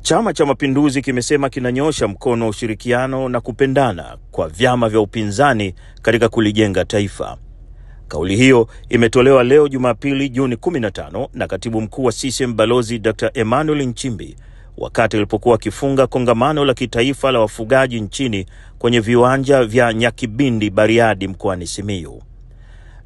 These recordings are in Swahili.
Chama cha Mapinduzi kimesema kinanyosha mkono ushirikiano na kupendana kwa vyama vya upinzani katika kulijenga taifa. Kauli hiyo imetolewa leo Jumapili Juni 15 na Katibu Mkuu wa CCM Balozi Dr. Emmanuel Nchimbi wakati alipokuwa akifunga kongamano la kitaifa la wafugaji nchini kwenye viwanja vya Nyakibindi Bariadi mkoani Simiyu.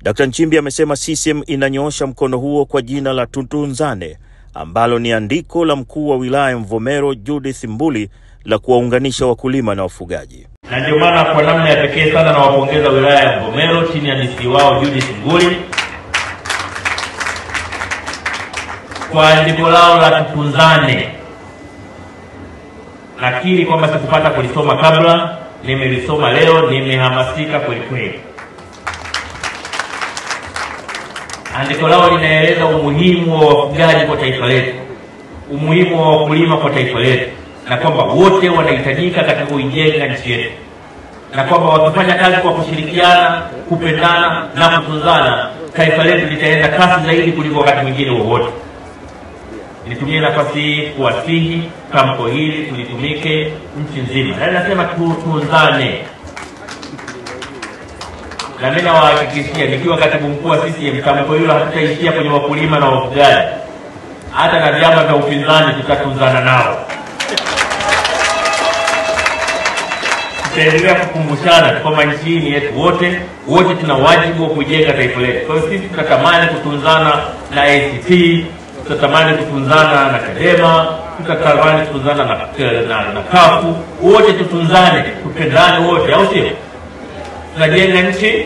Dr. Nchimbi amesema CCM inanyosha mkono huo kwa jina la Tutunzane, ambalo ni andiko la mkuu wa wilaya Mvomero Judith Mbuli la kuwaunganisha wakulima na wafugaji. Na ndio maana kwa namna ya pekee sana na wapongeza wilaya ya Mvomero chini ya DC wao Judith Mbuli kwa andiko lao la Tutunzane. Nakiri kwamba sikupata kulisoma kabla, nimelisoma leo, nimehamasika kweli kweli. Andiko lao linaeleza umuhimu wa wafugaji kwa taifa letu, umuhimu wa wakulima kwa taifa letu, na kwamba wote wanahitajika katika kuijenga nchi yetu, na kwamba wakifanya kazi kwa kushirikiana, kupendana na kutunzana, taifa letu litaenda kasi zaidi kuliko wakati mwingine wowote. Nitumie nafasi hii kuwasihi tamko hili tulitumike nchi nzima. Na nasema tutunzane. Na mimi nawahakikishia nikiwa katibu mkuu wa CCM, tamko hilo hatutaishia kwenye wakulima na wafugaji. Hata na vyama vya upinzani tutatunzana nao. Tutaendelea kukumbushana kwamba nchi hii yetu wote tuna wajibu wa kujenga taifa letu. Kwa hiyo sisi tutatamani kutunzana na ACT, tutatamani kutunzana na Chadema, tutatamani kutunzana na kafu, wote tutunzane, tupendane wote, au sio? Tunajenga nchi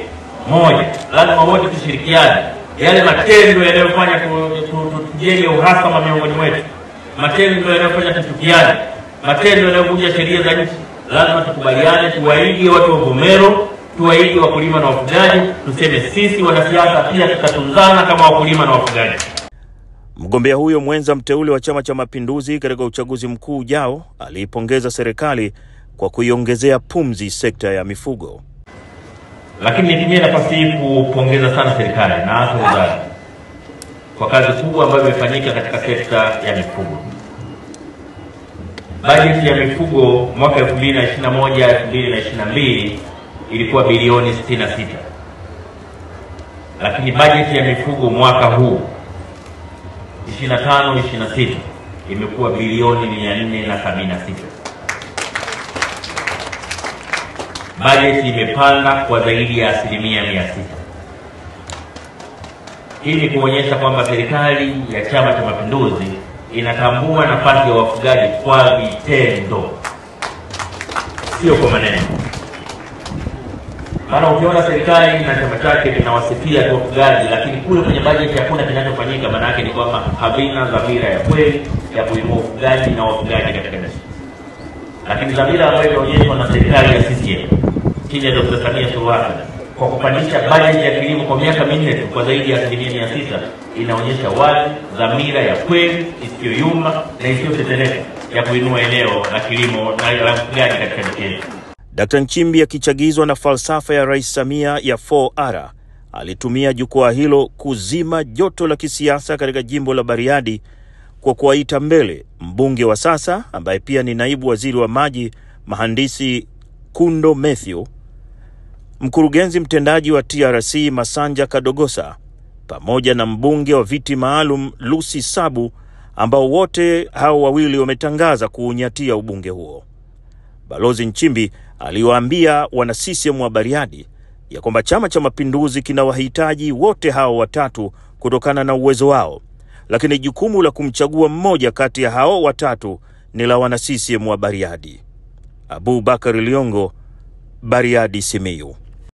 moja, lazima wote tushirikiane. Yale matendo yanayofanya tujenge uhasama miongoni mwetu, matendo yanayofanya tuchukiane, matendo yanayovunja sheria za nchi, lazima tukubaliane, tuwaige watu wa Mvomero, tuwaige wakulima na wafugaji, tuseme sisi wanasiasa pia tutatunzana kama wakulima na wafugaji. Mgombea huyo mwenza mteule wa Chama cha Mapinduzi katika uchaguzi mkuu ujao aliipongeza serikali kwa kuiongezea pumzi sekta ya mifugo. Lakini nitumie nafasi hii kupongeza sana serikali na hasa wizara kwa kazi kubwa ambayo imefanyika katika sekta ya mifugo. Bajeti ya mifugo mwaka 2021-2022 ilikuwa bilioni 66. Lakini bajeti ya mifugo mwaka huu 25-26 imekuwa bilioni 476. Bajeti imepanda kwa zaidi ya 600%. Hii ni kuonyesha kwamba serikali ya Chama cha Mapinduzi inatambua nafasi ya wafugaji kwa vitendo, sio kwa maneno. Maana ukiona serikali na chama chake vinawasifia kwa wafugaji, lakini kule kwenye bajeti hakuna kinachofanyika, maana yake ni kwamba havina dhamira ya kweli ya kuinua ufugaji na wafugaji katika nchi. Lakini dhamira ambayo inaonyeshwa na serikali ya CCM chini ya Dr. Samia Suluhu Hassan kwa kupandisha bajeti ya kilimo kwa miaka 4 kwa zaidi ya 600% inaonyesha wazi dhamira ya kweli isiyoyumba na isiyotetereka ya kuinua eneo la kilimo na la ufugaji katika nchi yetu. Dr. Nchimbi akichagizwa na falsafa ya Rais Samia ya 4R alitumia jukwaa hilo kuzima joto la kisiasa katika jimbo la Bariadi kwa kuwaita mbele mbunge wa sasa ambaye pia ni naibu waziri wa maji Mhandisi Kundo Mathew, mkurugenzi mtendaji wa TRC Masanja Kadogosa, pamoja na mbunge wa viti maalum Lucy Sabu, ambao wote hao wawili wametangaza kuunyatia ubunge huo. Balozi Nchimbi aliwaambia wana CCM wa Bariadi ya kwamba Chama cha Mapinduzi kinawahitaji wote hao watatu kutokana na uwezo wao, lakini jukumu la kumchagua mmoja kati ya hao watatu ni la wana CCM wa Bariadi. Abubakar Liongo, Bariadi, Simiyu.